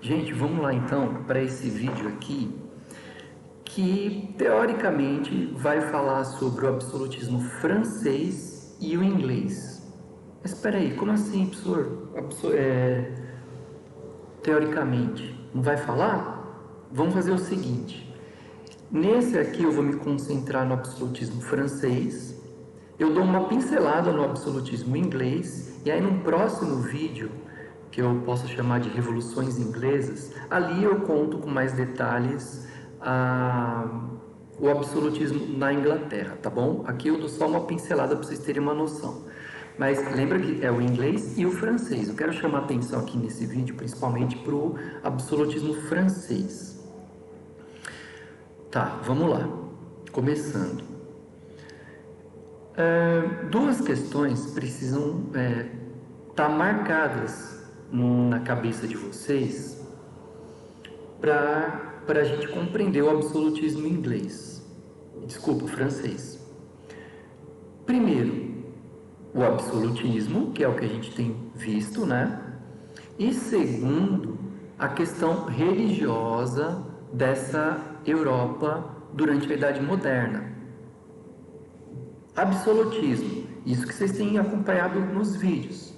Gente, vamos lá então para esse vídeo aqui, que teoricamente vai falar sobre o absolutismo francês e o inglês. Mas espera aí, como assim, professor? Teoricamente, não vai falar? Vamos fazer o seguinte. Nesse aqui eu vou me concentrar no absolutismo francês, eu dou uma pincelada no absolutismo inglês, e aí num próximo vídeo, que eu posso chamar de Revoluções Inglesas, ali eu conto com mais detalhes o absolutismo na Inglaterra, tá bom? Aqui eu dou só uma pincelada para vocês terem uma noção. Mas lembra que é o inglês e o francês. Eu quero chamar a atenção aqui nesse vídeo, principalmente para o absolutismo francês. Tá, vamos lá. Começando. Duas questões precisam estar marcadas na cabeça de vocês para a gente compreender o absolutismo inglês. Desculpa, francês. Primeiro, o absolutismo, que é o que a gente tem visto, né? E segundo, a questão religiosa dessa Europa durante a Idade Moderna. Absolutismo, isso que vocês têm acompanhado nos vídeos.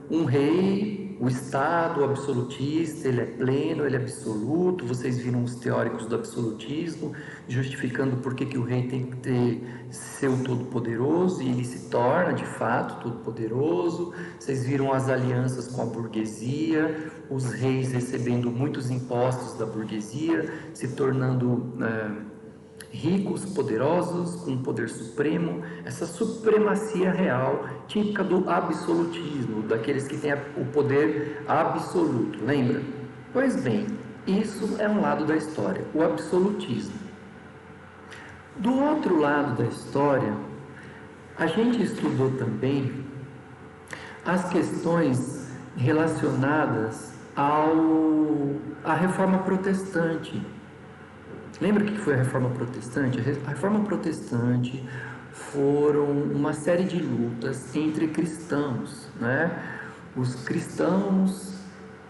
Um rei, o Estado absolutista, ele é pleno, ele é absoluto. Vocês viram os teóricos do absolutismo justificando por que o rei tem que ser o todo-poderoso, e ele se torna de fato todo-poderoso. Vocês viram as alianças com a burguesia, os reis recebendo muitos impostos da burguesia, se tornando ricos, poderosos, com poder supremo, essa supremacia real típica do absolutismo, daqueles que têm o poder absoluto, lembra? Pois bem, isso é um lado da história, o absolutismo. Do outro lado da história, a gente estudou também as questões relacionadas à Reforma Protestante. Lembra o que foi a Reforma Protestante? A Reforma Protestante foram uma série de lutas entre cristãos, né? Os cristãos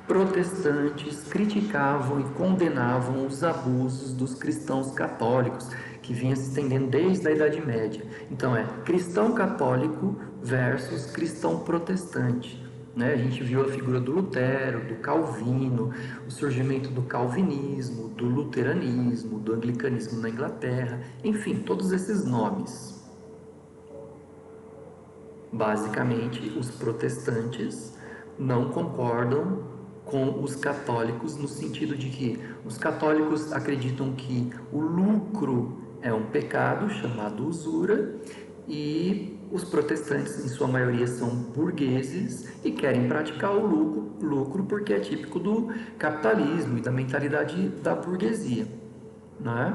protestantes criticavam e condenavam os abusos dos cristãos católicos, que vinha se estendendo desde a Idade Média. Então cristão católico versus cristão protestante. A gente viu a figura do Lutero, do Calvino, o surgimento do calvinismo, do luteranismo, do anglicanismo na Inglaterra, enfim, todos esses nomes. Basicamente, os protestantes não concordam com os católicos, no sentido de que os católicos acreditam que o lucro é um pecado chamado usura, e os protestantes, em sua maioria, são burgueses e querem praticar o lucro porque é típico do capitalismo e da mentalidade da burguesia, né?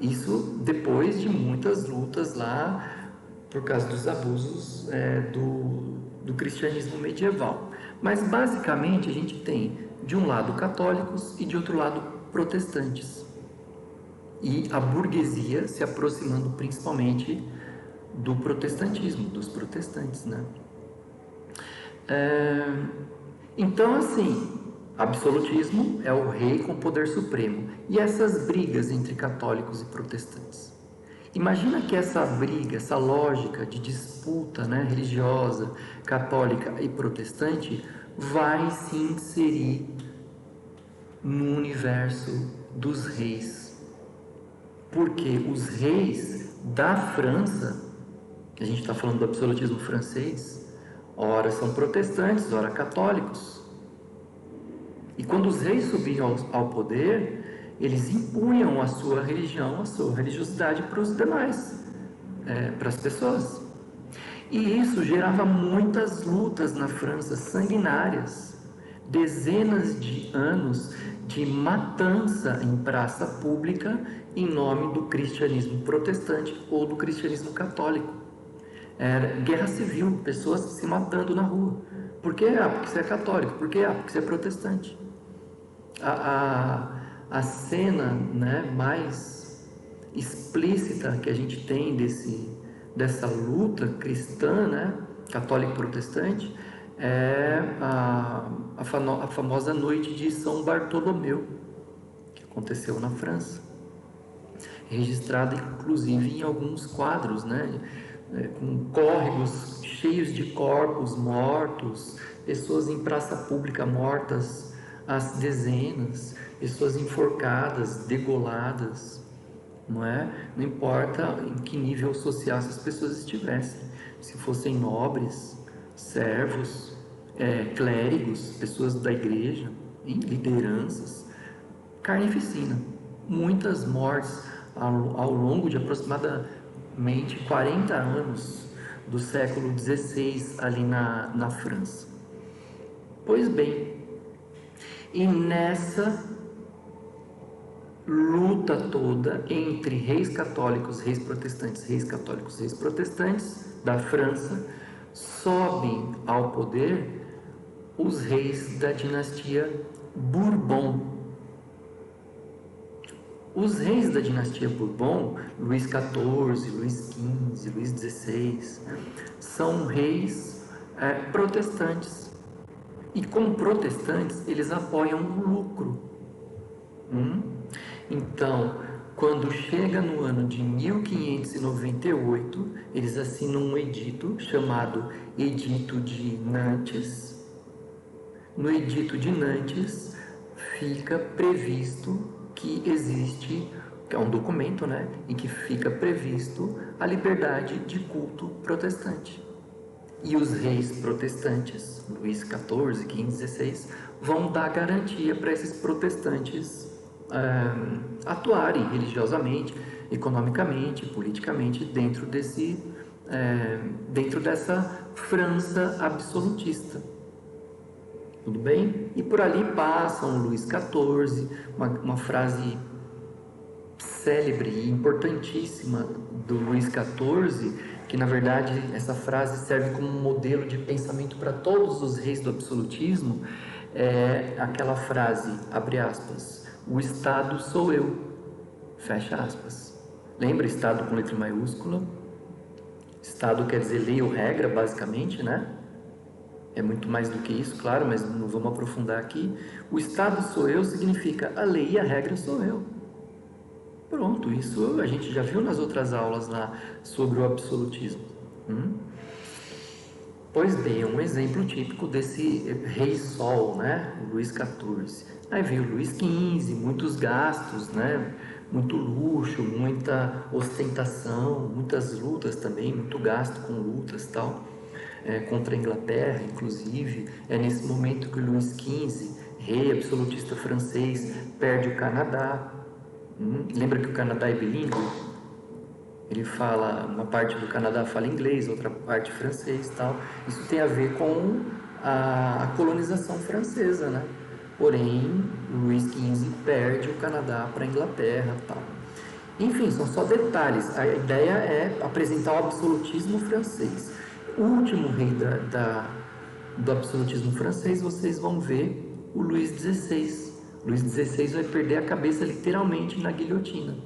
Isso depois de muitas lutas lá por causa dos abusos do cristianismo medieval. Mas basicamente a gente tem de um lado católicos e de outro lado protestantes, e a burguesia se aproximando principalmente do protestantismo, dos protestantes, né? Então, assim, absolutismo é o rei com poder supremo. E essas brigas entre católicos e protestantes? Imagina que essa briga, essa lógica de disputa, né, religiosa, católica e protestante, vai se inserir no universo dos reis. Porque os reis da França, a gente está falando do absolutismo francês, ora são protestantes, ora católicos. E quando os reis subiam ao poder, eles impunham a sua religião, a sua religiosidade para os demais, para as pessoas. E isso gerava muitas lutas na França, sanguinárias, dezenas de anos de matança em praça pública em nome do cristianismo protestante ou do cristianismo católico. Era guerra civil, pessoas se matando na rua. Por quê? Porque você é católico. Por quê? Porque você é protestante. A cena, né, mais explícita que a gente tem dessa luta cristã, né, católico-protestante, é a famosa noite de São Bartolomeu, que aconteceu na França, registrada inclusive em alguns quadros, né? Com córregos cheios de corpos mortos, pessoas em praça pública mortas às dezenas, pessoas enforcadas, degoladas, não é? Não importa em que nível social essas pessoas estivessem, se fossem nobres, servos, clérigos, pessoas da igreja, em lideranças, carnificina, muitas mortes ao longo de aproximadamente 40 anos do século XVI ali na França. Pois bem, e nessa luta toda entre reis católicos, reis protestantes, reis católicos, reis protestantes da França, sobem ao poder os reis da dinastia Bourbon. Os reis da dinastia Bourbon, Luís XIV, Luís XV, Luís XVI, são reis protestantes. E como protestantes, eles apoiam o lucro. Então, quando chega no ano de 1598, eles assinam um edito chamado Edito de Nantes. No Edito de Nantes fica previsto que existe, que é um documento, né, em que fica previsto a liberdade de culto protestante. E os reis protestantes, Luís XIV, XV, XVI, vão dar garantia para esses protestantes atuarem religiosamente, economicamente, politicamente dentro dessa França absolutista. Tudo bem? E por ali passam Luís XIV, uma frase célebre e importantíssima do Luís XIV, que na verdade essa frase serve como um modelo de pensamento para todos os reis do absolutismo, é aquela frase, abre aspas, o Estado sou eu, fecha aspas. Lembra Estado com letra maiúscula? Estado quer dizer lei ou regra, basicamente, né? É muito mais do que isso, claro, mas não vamos aprofundar aqui. O Estado sou eu significa a lei e a regra sou eu. Pronto, isso a gente já viu nas outras aulas lá sobre o absolutismo. Pois bem, é um exemplo típico desse rei sol, né? O Luís XIV. Aí veio o Luís XV, muitos gastos, né? Muito luxo, muita ostentação, muitas lutas também, muito gasto com lutas e tal. Contra a Inglaterra, inclusive. É nesse momento que o Luís XV, rei absolutista francês, perde o Canadá. Lembra que o Canadá é bilíngue? Ele fala, uma parte do Canadá fala inglês, outra parte francês e tal. Isso tem a ver com a colonização francesa, né? Porém, Luís XV perde o Canadá para a Inglaterra e tal. Enfim, são só detalhes. A ideia é apresentar o absolutismo francês. O último rei do absolutismo francês, vocês vão ver o Luís XVI. Luís XVI vai perder a cabeça literalmente na guilhotina,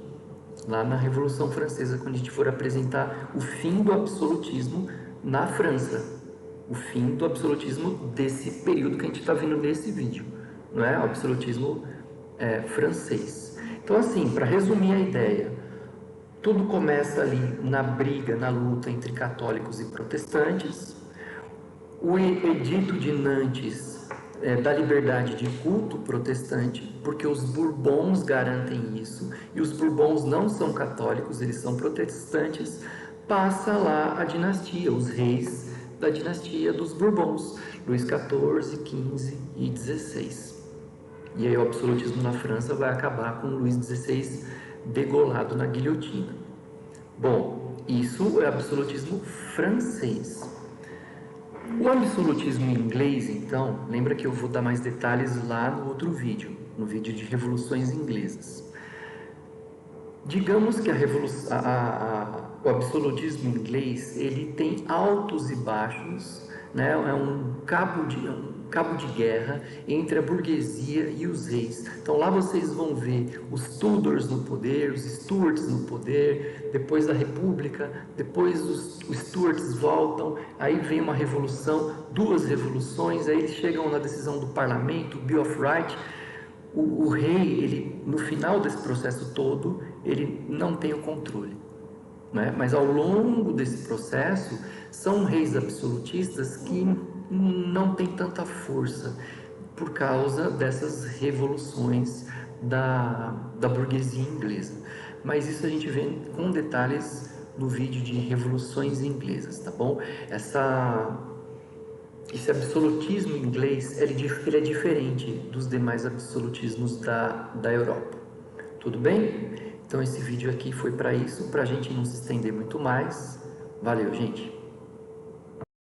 lá na Revolução Francesa, quando a gente for apresentar o fim do absolutismo na França. O fim do absolutismo desse período que a gente está vendo nesse vídeo, não é? O absolutismo francês. Então, assim, para resumir a ideia, tudo começa ali na briga, na luta entre católicos e protestantes. O Edito de Nantes da liberdade de culto protestante, porque os Bourbons garantem isso, e os Bourbons não são católicos, eles são protestantes. Passa lá a dinastia, os reis da dinastia dos Bourbons, Luís XIV, XV e XVI. E aí o absolutismo na França vai acabar com Luís XVI degolado na guilhotina. Bom, isso é absolutismo francês. O absolutismo inglês, então, lembra que eu vou dar mais detalhes lá no outro vídeo, no vídeo de revoluções inglesas. Digamos que o absolutismo inglês, ele tem altos e baixos né? É um cabo de guerra entre a burguesia e os reis. Então lá vocês vão ver os Tudors no poder, os Stuarts no poder, depois da República, depois os Stuarts voltam, aí vem uma revolução, duas revoluções, aí eles chegam na decisão do parlamento, o Bill of Rights. O rei, ele, no final desse processo todo, ele não tem o controle, né? Mas ao longo desse processo, são reis absolutistas que não têm tanta força por causa dessas revoluções da burguesia inglesa. Mas isso a gente vê com detalhes no vídeo de revoluções inglesas, tá bom? Esse absolutismo inglês, ele é diferente dos demais absolutismos da Europa. Tudo bem? Então esse vídeo aqui foi para isso, para a gente não se estender muito mais. Valeu, gente!